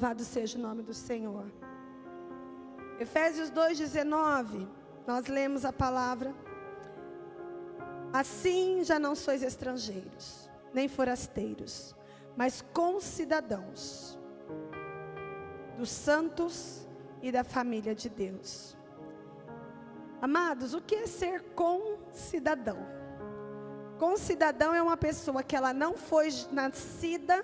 Louvado seja o nome do Senhor. Efésios 2:19, nós lemos a palavra: assim já não sois estrangeiros, nem forasteiros, mas concidadãos dos santos e da família de Deus. Amados, o que é ser concidadão? Concidadão é uma pessoa que ela não foi nascida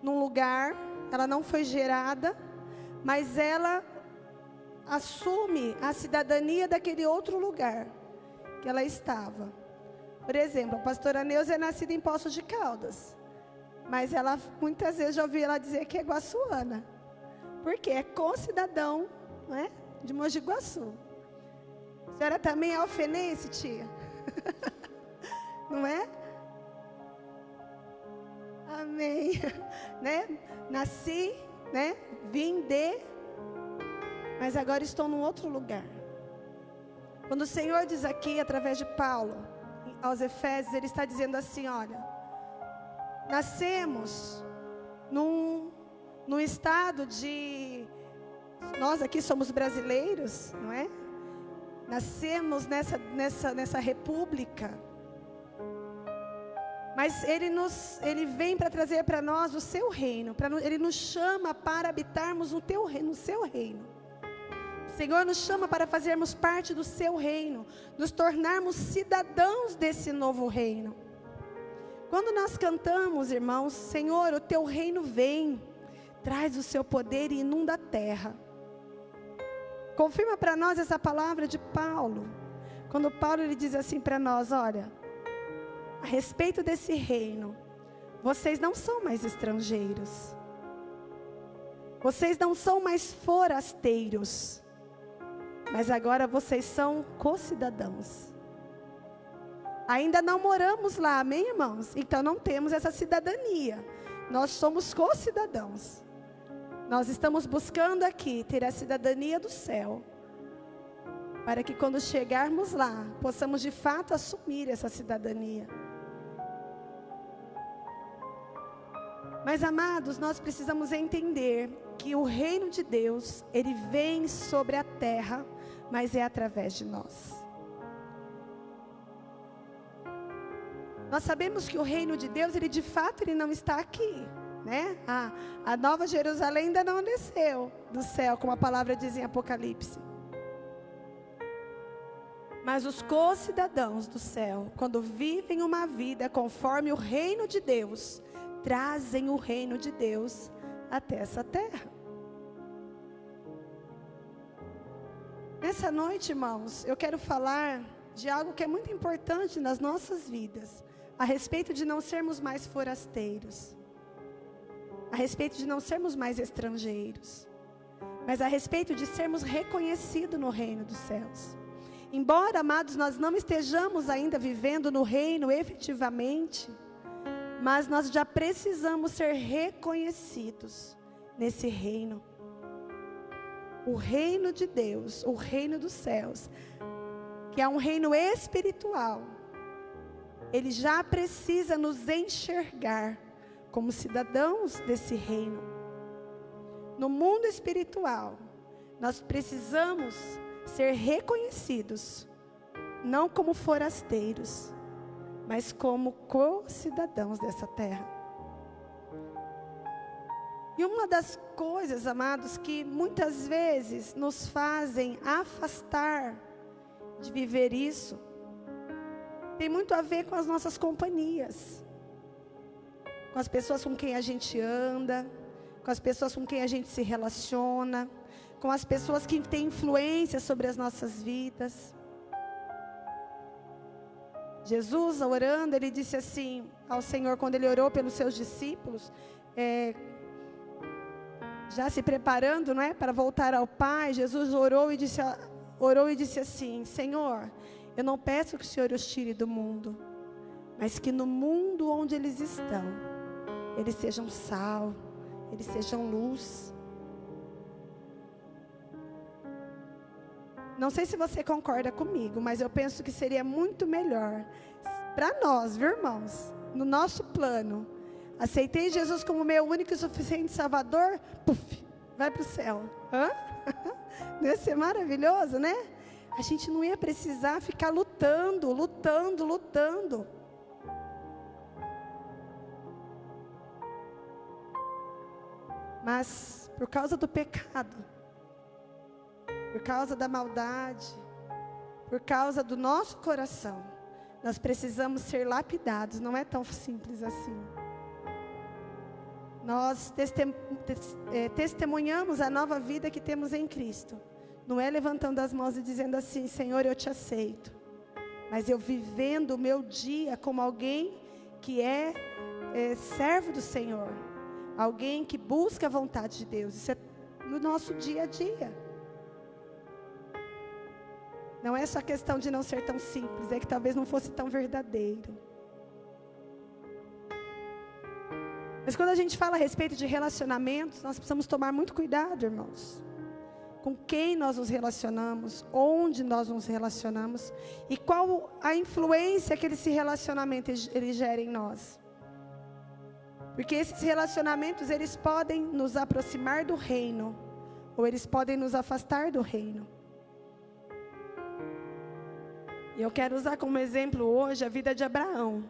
num lugar, ela não foi gerada, mas ela assume a cidadania daquele outro lugar que ela estava. Por exemplo, a pastora Neuza é nascida em Poços de Caldas, mas ela, muitas vezes, já ouvi ela dizer que é guaçuana, porque é concidadão, não é? De Mogi Guaçu. A senhora também é alfenense, tia? Não é? Amém. Né? Nasci, né? Vim de, mas agora estou num outro lugar. Quando o Senhor diz aqui, através de Paulo, aos Efésios, Ele está dizendo assim, olha, nascemos num estado de, nós aqui somos brasileiros, não é? Nascemos nessa república, mas Ele vem para trazer para nós o seu reino, Ele nos chama para habitarmos no seu reino. O Senhor nos chama para fazermos parte do seu reino, nos tornarmos cidadãos desse novo reino. Quando nós cantamos, irmãos, Senhor, o teu reino vem, traz o seu poder e inunda a terra. Confirma para nós essa palavra de Paulo. Quando Paulo ele diz assim para nós, olha, a respeito desse reino, vocês não são mais estrangeiros. Vocês não são mais forasteiros. Mas agora vocês são co-cidadãos. Ainda não moramos lá, amém, irmãos? Então não temos essa cidadania. Nós somos co-cidadãos. Nós estamos buscando aqui ter a cidadania do céu, para que quando chegarmos lá, possamos de fato assumir essa cidadania. Mas, amados, nós precisamos entender que o reino de Deus, ele vem sobre a terra, mas é através de nós. Nós sabemos que o reino de Deus, ele de fato ele não está aqui, né? A Nova Jerusalém ainda não desceu do céu, como a palavra diz em Apocalipse. Mas os co-cidadãos do céu, quando vivem uma vida conforme o reino de Deus, trazem o reino de Deus até essa terra. Nessa noite, irmãos, eu quero falar de algo que é muito importante nas nossas vidas, a respeito de não sermos mais forasteiros, a respeito de não sermos mais estrangeiros, mas a respeito de sermos reconhecidos no reino dos céus. Embora, amados, nós não estejamos ainda vivendo no reino efetivamente, mas nós já precisamos ser reconhecidos nesse reino. O reino de Deus, o reino dos céus, que é um reino espiritual, ele já precisa nos enxergar como cidadãos desse reino. No mundo espiritual, nós precisamos ser reconhecidos, não como forasteiros, mas como co-cidadãos dessa terra. E uma das coisas, amados, que muitas vezes nos fazem afastar de viver isso, tem muito a ver com as nossas companhias, com as pessoas com quem a gente anda, com as pessoas com quem a gente se relaciona, com as pessoas que têm influência sobre as nossas vidas. Jesus, orando, ele disse assim ao Senhor, quando ele orou pelos seus discípulos, já se preparando, não é, para voltar ao Pai, Jesus orou e disse assim, Senhor, eu não peço que o Senhor os tire do mundo, mas que no mundo onde eles estão, eles sejam sal, eles sejam luz. Não sei se você concorda comigo, mas eu penso que seria muito melhor para nós, viu, irmãos, no nosso plano, aceitei Jesus como meu único e suficiente Salvador, puf, vai para o céu. Hã? Não ia ser maravilhoso, né? A gente não ia precisar ficar lutando. Mas por causa do pecado, por causa da maldade, por causa do nosso coração, nós precisamos ser lapidados. Não é tão simples assim. Nós testemunhamos a nova vida que temos em Cristo. Não é levantando as mãos e dizendo assim: Senhor, eu te aceito. Mas eu vivendo o meu dia como alguém que é servo do Senhor. Alguém que busca a vontade de Deus. Isso é no nosso dia a dia. Não é só questão de não ser tão simples, é que talvez não fosse tão verdadeiro. Mas quando a gente fala a respeito de relacionamentos, nós precisamos tomar muito cuidado, irmãos. Com quem nós nos relacionamos, onde nós nos relacionamos e qual a influência que esse relacionamento ele gera em nós. Porque esses relacionamentos, eles podem nos aproximar do reino, ou eles podem nos afastar do reino. E eu quero usar como exemplo hoje a vida de Abraão.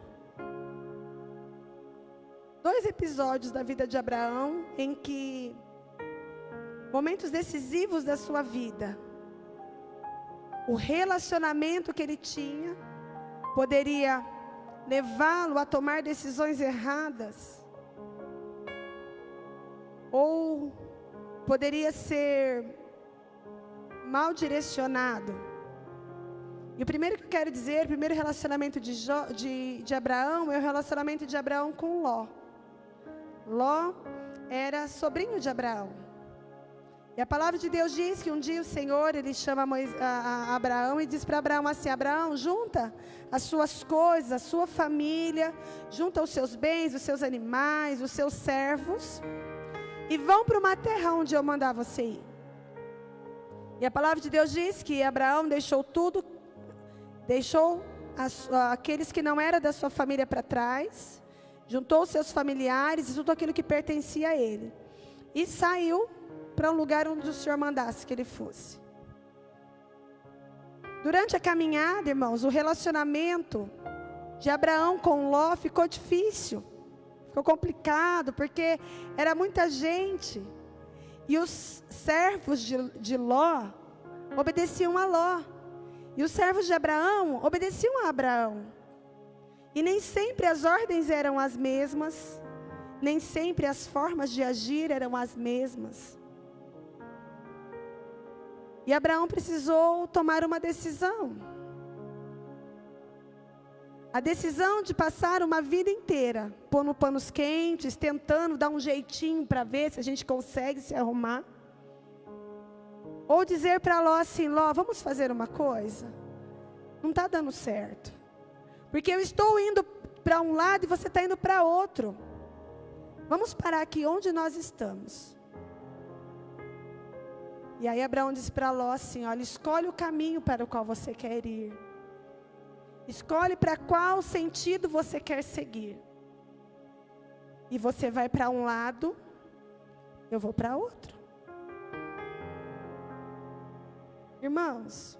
2 episódios da vida de Abraão, em que, momentos decisivos da sua vida, o relacionamento que ele tinha, poderia levá-lo a tomar decisões erradas, ou poderia ser mal direcionado. E o primeiro que eu quero dizer, o primeiro relacionamento de Abraão, é o relacionamento de Abraão com Ló. Ló era sobrinho de Abraão. E a palavra de Deus diz que um dia o Senhor, ele chama a Abraão e diz para Abraão assim: Abraão, junta as suas coisas, a sua família, junta os seus bens, os seus animais, os seus servos, e vão para uma terra onde eu mandar você ir. E a palavra de Deus diz que Abraão deixou tudo, deixou aqueles que não eram da sua família para trás, juntou os seus familiares e tudo aquilo que pertencia a ele, e saiu para um lugar onde o Senhor mandasse que ele fosse. Durante a caminhada, irmãos, o relacionamento de Abraão com Ló ficou difícil, ficou complicado, porque era muita gente, e os servos de Ló obedeciam a Ló, e os servos de Abraão obedeciam a Abraão, e nem sempre as ordens eram as mesmas, nem sempre as formas de agir eram as mesmas. E Abraão precisou tomar uma decisão. A decisão de passar uma vida inteira pondo panos quentes, tentando dar um jeitinho para ver se a gente consegue se arrumar. Ou dizer para Ló assim: Ló, vamos fazer uma coisa? Não está dando certo. Porque eu estou indo para um lado e você está indo para outro. Vamos parar aqui onde nós estamos. E aí Abraão disse para Ló assim: olha, escolhe o caminho para o qual você quer ir. Escolhe para qual sentido você quer seguir. E você vai para um lado, eu vou para outro. Irmãos,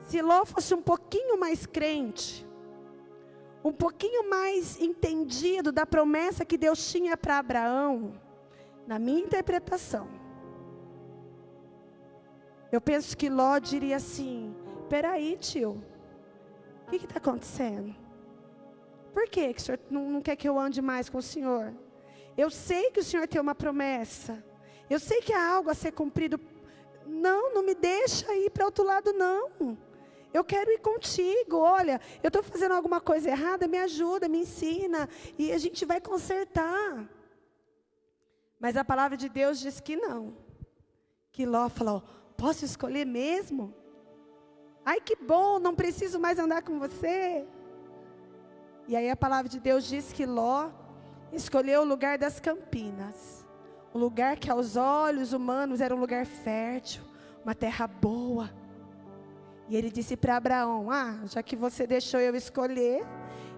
se Ló fosse um pouquinho mais crente, um pouquinho mais entendido da promessa que Deus tinha para Abraão, na minha interpretação, eu penso que Ló diria assim: peraí, tio, o que está acontecendo? Por que o senhor não quer que eu ande mais com o senhor? Eu sei que o senhor tem uma promessa, eu sei que há algo a ser cumprido. Não me deixa ir para outro lado, não. Eu quero ir contigo. Olha, eu estou fazendo alguma coisa errada, me ajuda, me ensina, e a gente vai consertar. Mas a palavra de Deus diz que não. Que Ló falou: posso escolher mesmo? Ai, que bom, não preciso mais andar com você. E aí a palavra de Deus diz que Ló escolheu o lugar das campinas. O lugar que aos olhos humanos era um lugar fértil, uma terra boa. E ele disse para Abraão: já que você deixou eu escolher,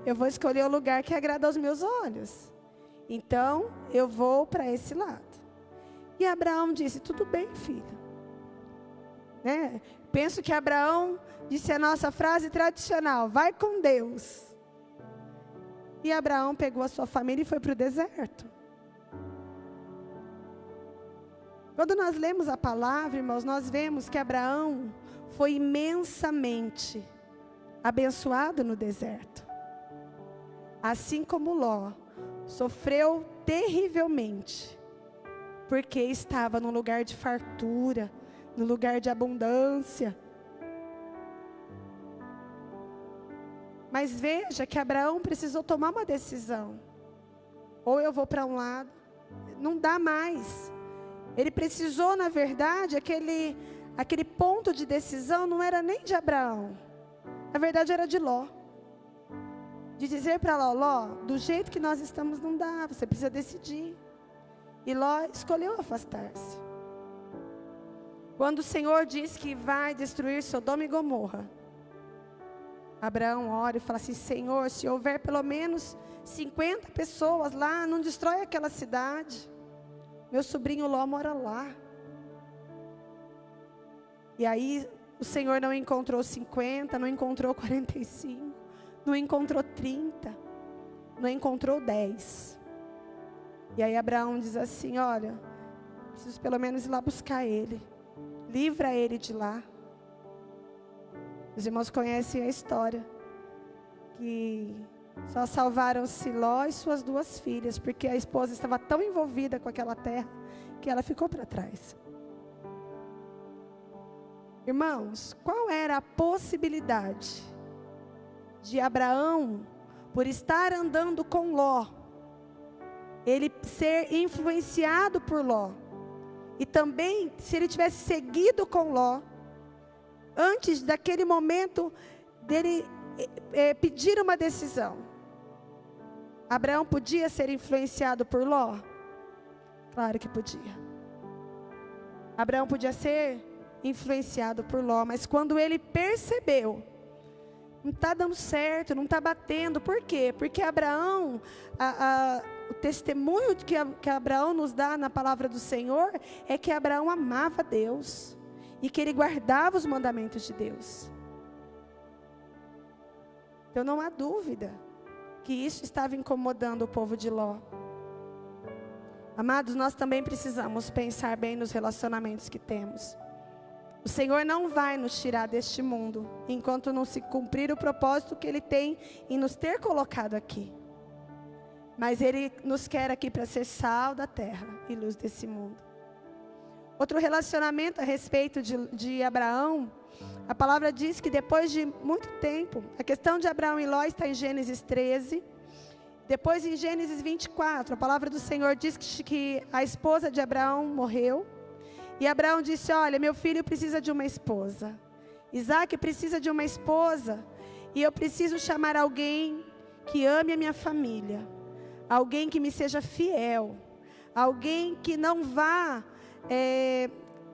eu vou escolher o lugar que agrada aos meus olhos. Então, eu vou para esse lado. E Abraão disse, tudo bem, filho. Né? Penso que Abraão disse a nossa frase tradicional, vai com Deus. E Abraão pegou a sua família e foi para o deserto. Quando nós lemos a palavra, irmãos, nós vemos que Abraão foi imensamente abençoado no deserto. Assim como Ló sofreu terrivelmente, porque estava num lugar de fartura, no lugar de abundância. Mas veja que Abraão precisou tomar uma decisão. Ou eu vou para um lado, não dá mais. Ele precisou, na verdade, aquele ponto de decisão não era nem de Abraão. Na verdade era de Ló. De dizer para Ló, Ló, do jeito que nós estamos não dá, você precisa decidir. E Ló escolheu afastar-se. Quando o Senhor diz que vai destruir Sodoma e Gomorra, Abraão ora e fala assim, Senhor, se houver pelo menos 50 pessoas lá, não destrói aquela cidade. Meu sobrinho Ló mora lá. E aí o Senhor não encontrou 50, não encontrou 45, não encontrou 30, não encontrou 10. E aí Abraão diz assim, olha, preciso pelo menos ir lá buscar ele. Livra ele de lá. Os irmãos conhecem a história. Que só salvaram-se Ló e suas 2 filhas, porque a esposa estava tão envolvida com aquela terra, que ela ficou para trás. Irmãos, qual era a possibilidade de Abraão, por estar andando com Ló, ele ser influenciado por Ló, e também, se ele tivesse seguido com Ló, antes daquele momento dele pedir uma decisão, Abraão podia ser influenciado por Ló? Claro que podia. Abraão podia ser influenciado por Ló, mas quando ele percebeu, não está dando certo, não está batendo, por quê? Porque Abraão, o testemunho que Abraão nos dá na palavra do Senhor, é que Abraão amava Deus, e que ele guardava os mandamentos de Deus. Então não há dúvida que isso estava incomodando o povo de Ló. Amados, nós também precisamos pensar bem nos relacionamentos que temos. O Senhor não vai nos tirar deste mundo, enquanto não se cumprir o propósito que Ele tem em nos ter colocado aqui. Mas Ele nos quer aqui para ser sal da terra e luz desse mundo. Outro relacionamento a respeito de Abraão, a palavra diz que depois de muito tempo, a questão de Abraão e Ló está em Gênesis 13, depois em Gênesis 24, a palavra do Senhor diz que a esposa de Abraão morreu, e Abraão disse, olha, meu filho precisa de uma esposa, Isaac precisa de uma esposa, e eu preciso chamar alguém que ame a minha família, alguém que me seja fiel, alguém que não vá...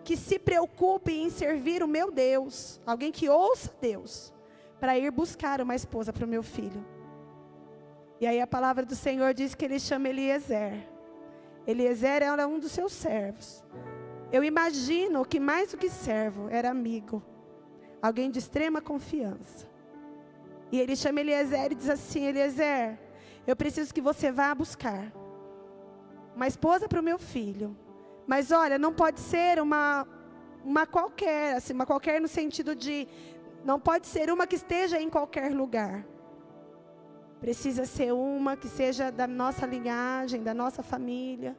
que se preocupe em servir o meu Deus, alguém que ouça Deus, para ir buscar uma esposa para o meu filho. E aí a palavra do Senhor diz que ele chama Eliezer. Eliezer era um dos seus servos. Eu imagino que mais do que servo, era amigo, alguém de extrema confiança. E ele chama Eliezer e diz assim, Eliezer, eu preciso que você vá buscar uma esposa para o meu filho. Mas olha, não pode ser uma qualquer, assim, uma qualquer no sentido de, não pode ser uma que esteja em qualquer lugar. Precisa ser uma que seja da nossa linhagem, da nossa família.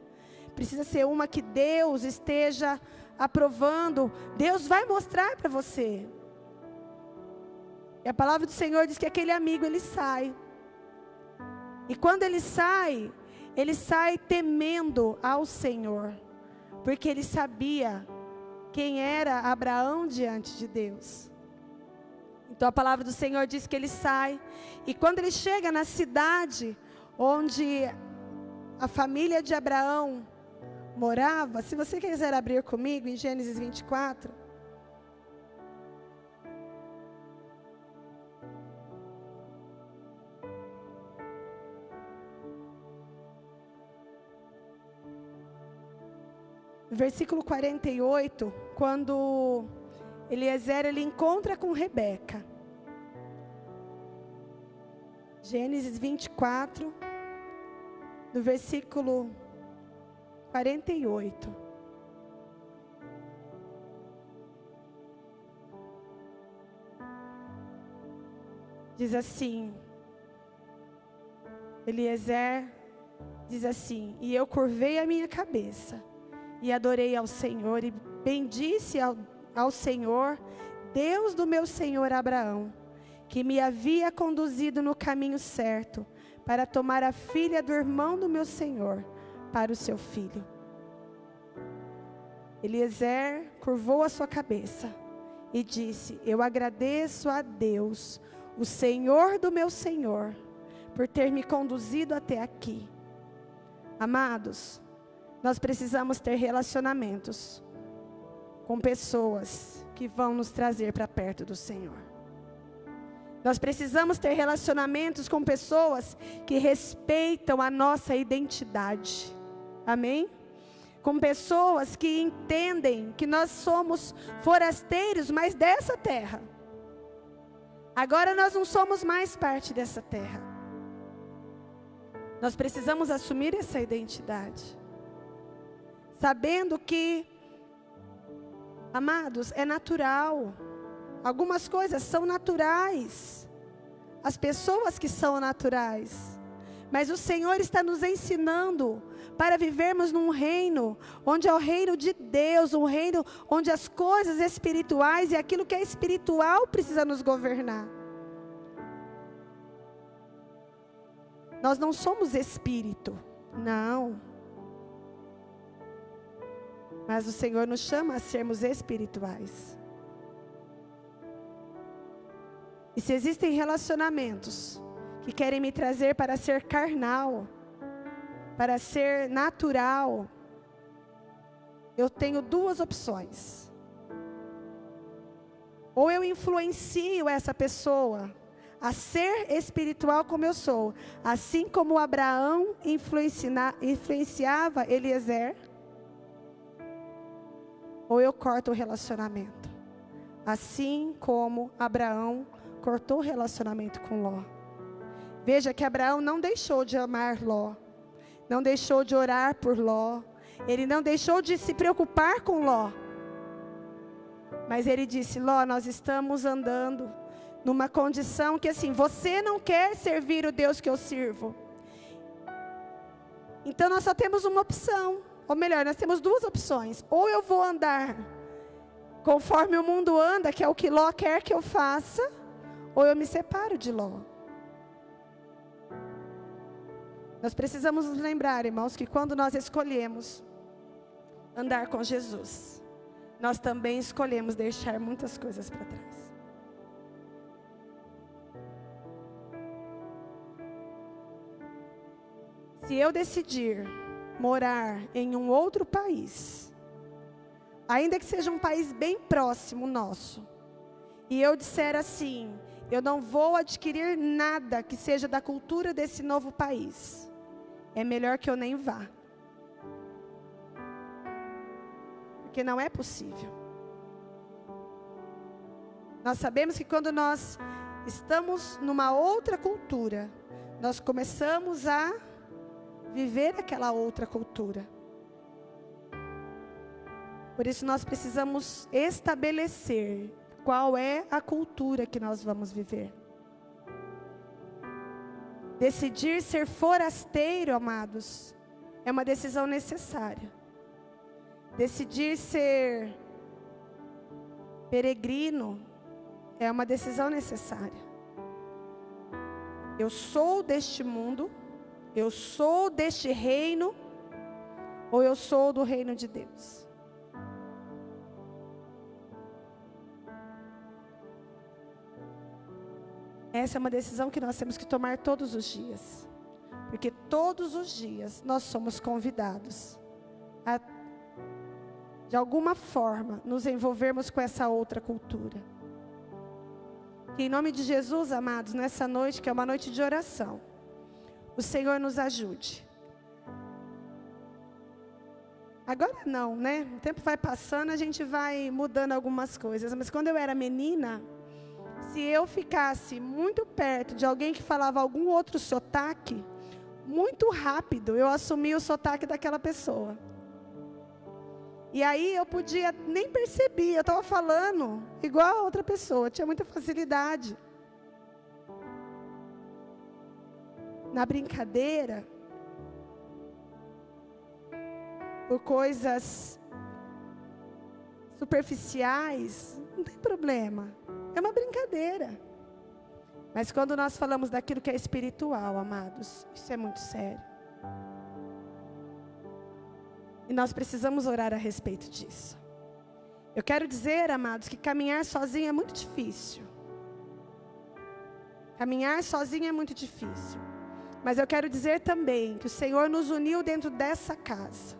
Precisa ser uma que Deus esteja aprovando. Deus vai mostrar para você. E a palavra do Senhor diz que aquele amigo, ele sai. E quando ele sai temendo ao Senhor. Porque ele sabia quem era Abraão diante de Deus. Então a palavra do Senhor diz que ele sai. E quando ele chega na cidade onde a família de Abraão morava, se você quiser abrir comigo em Gênesis 24. versículo 48, quando Eliezer ele encontra com Rebeca. Gênesis 24, no versículo 48. Diz assim, Eliezer diz assim: e eu curvei a minha cabeça e adorei ao Senhor e bendisse ao Senhor, Deus do meu senhor Abraão, que me havia conduzido no caminho certo, para tomar a filha do irmão do meu senhor, para o seu filho. Eliezer curvou a sua cabeça e disse: eu agradeço a Deus, o Senhor do meu senhor, por ter me conduzido até aqui. Amados, nós precisamos ter relacionamentos com pessoas que vão nos trazer para perto do Senhor. Nós precisamos ter relacionamentos com pessoas que respeitam a nossa identidade. Amém? Com pessoas que entendem que nós somos forasteiros, mas dessa terra. Agora nós não somos mais parte dessa terra. Nós precisamos assumir essa identidade. Sabendo que, amados, é natural. Algumas coisas são naturais. As pessoas que são naturais. Mas o Senhor está nos ensinando para vivermos num reino, onde é o reino de Deus, um reino onde as coisas espirituais e aquilo que é espiritual precisa nos governar. Nós não somos espírito, não. Mas o Senhor nos chama a sermos espirituais. E se existem relacionamentos que querem me trazer para ser carnal, para ser natural, eu tenho duas opções. Ou eu influencio essa pessoa a ser espiritual como eu sou, assim como Abraão influenciava Eliezer, ou eu corto o relacionamento, assim como Abraão cortou o relacionamento com Ló. Veja que Abraão não deixou de amar Ló, não deixou de orar por Ló, ele não deixou de se preocupar com Ló, mas ele disse: Ló, nós estamos andando numa condição que assim, você não quer servir o Deus que eu sirvo, então nós só temos uma opção, ou melhor, nós temos duas opções: ou eu vou andar conforme o mundo anda, que é o que Ló quer que eu faça, ou eu me separo de Ló. Nós precisamos nos lembrar, irmãos, que quando nós escolhemos andar com Jesus, nós também escolhemos deixar muitas coisas para trás. Se eu decidir morar em um outro país, ainda que seja um país bem próximo nosso, e eu disser assim: eu não vou adquirir nada que seja da cultura desse novo país, é melhor que eu nem vá. Porque não é possível. Nós sabemos que quando nós estamos numa outra cultura, nós começamos a viver aquela outra cultura. Por isso nós precisamos estabelecer qual é a cultura que nós vamos viver. Decidir ser forasteiro, amados, é uma decisão necessária. Decidir ser peregrino é uma decisão necessária. Eu sou deste mundo, eu sou deste reino, ou eu sou do reino de Deus. Essa é uma decisão que nós temos que tomar todos os dias. Porque todos os dias nós somos convidados a, de alguma forma, nos envolvermos com essa outra cultura. Que em nome de Jesus, amados, nessa noite, que é uma noite de oração, o Senhor nos ajude Agora não, né? O tempo vai passando, a gente vai mudando algumas coisas. Mas quando eu era menina, se eu ficasse muito perto de alguém que falava algum outro sotaque, muito rápido eu assumia o sotaque daquela pessoa. E aí eu podia, nem perceber, eu estava falando igual a outra pessoa, tinha muita facilidade. Na brincadeira, por coisas superficiais, não tem problema. É uma brincadeira. Mas quando nós falamos daquilo que é espiritual, amados, isso é muito sério. E nós precisamos orar a respeito disso. Eu quero dizer, amados, que caminhar sozinho é muito difícil. Caminhar sozinho é muito difícil. Mas eu quero dizer também que o Senhor nos uniu dentro dessa casa,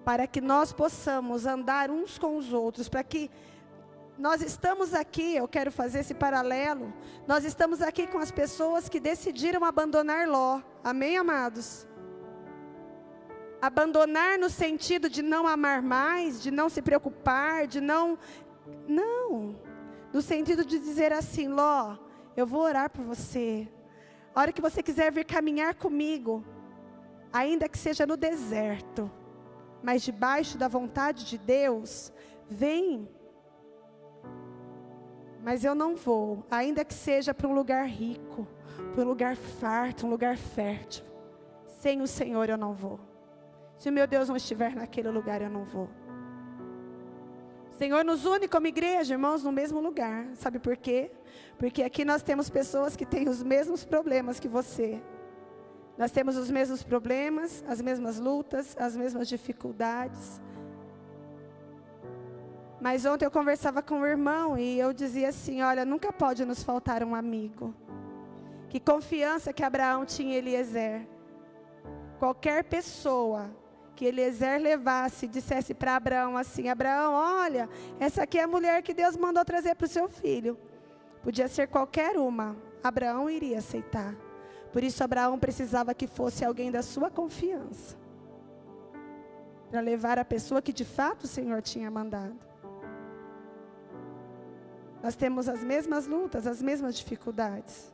para que nós possamos andar uns com os outros, para que nós estamos aqui, eu quero fazer esse paralelo, nós estamos aqui com as pessoas que decidiram abandonar Ló, amém, amados? Abandonar no sentido de não amar mais, de não se preocupar, de não, no sentido de dizer assim, Ló, eu vou orar por você, a hora que você quiser vir caminhar comigo, ainda que seja no deserto, mas debaixo da vontade de Deus, vem. Mas eu não vou, ainda que seja para um lugar rico, para um lugar farto, um lugar fértil. Sem o Senhor eu não vou. Se o meu Deus não estiver naquele lugar, eu não vou. O Senhor nos une como igreja, irmãos, no mesmo lugar. Sabe por quê? Porque aqui nós temos pessoas que têm os mesmos problemas que você. Nós temos os mesmos problemas, as mesmas lutas, as mesmas dificuldades. Mas ontem eu conversava com o irmão e eu dizia assim, olha, nunca pode nos faltar um amigo. Que confiança que Abraão tinha em Eliezer. Qualquer pessoa que Eliezer levasse e dissesse para Abraão assim, Abraão, olha, essa aqui é a mulher que Deus mandou trazer para o seu filho. Podia ser qualquer uma, Abraão iria aceitar. Por isso Abraão precisava que fosse alguém da sua confiança, para levar a pessoa que de fato o Senhor tinha mandado. Nós temos as mesmas lutas, as mesmas dificuldades.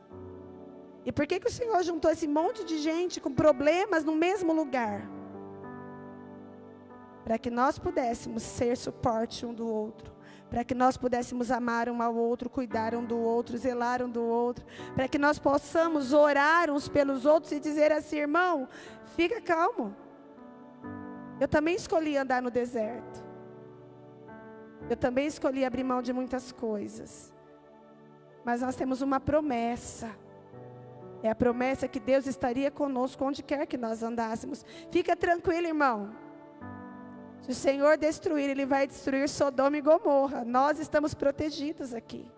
E por que o Senhor juntou esse monte de gente com problemas no mesmo lugar? Para que nós pudéssemos ser suporte um do outro. Para que nós pudéssemos amar um ao outro, cuidar um do outro, zelar um do outro. Para que nós possamos orar uns pelos outros e dizer assim, irmão, fica calmo. Eu também escolhi andar no deserto. Eu também escolhi abrir mão de muitas coisas. Mas nós temos uma promessa. É a promessa que Deus estaria conosco onde quer que nós andássemos. Fica tranquilo, irmão. Se o Senhor destruir, Ele vai destruir Sodoma e Gomorra. Nós estamos protegidos aqui.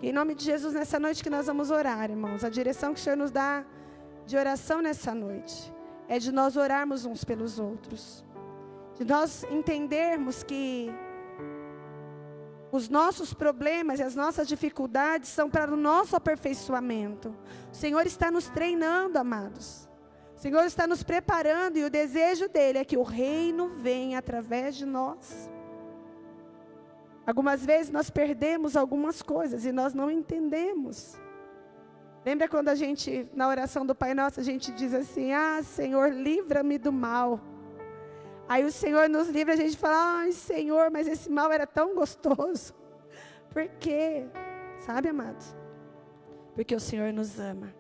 Em nome de Jesus, nessa noite que nós vamos orar, irmãos. A direção que o Senhor nos dá de oração nessa noite é de nós orarmos uns pelos outros. De nós entendermos que os nossos problemas e as nossas dificuldades são para o nosso aperfeiçoamento. O Senhor está nos treinando, amados. O Senhor está nos preparando e o desejo dEle é que o reino venha através de nós. Algumas vezes nós perdemos algumas coisas e nós não entendemos. Lembra quando a gente, na oração do Pai Nosso, a gente diz assim, Senhor, livra-me do mal. Aí o Senhor nos livra, a gente fala, Senhor, mas esse mal era tão gostoso. Por quê? Sabe, amados? Porque o Senhor nos ama.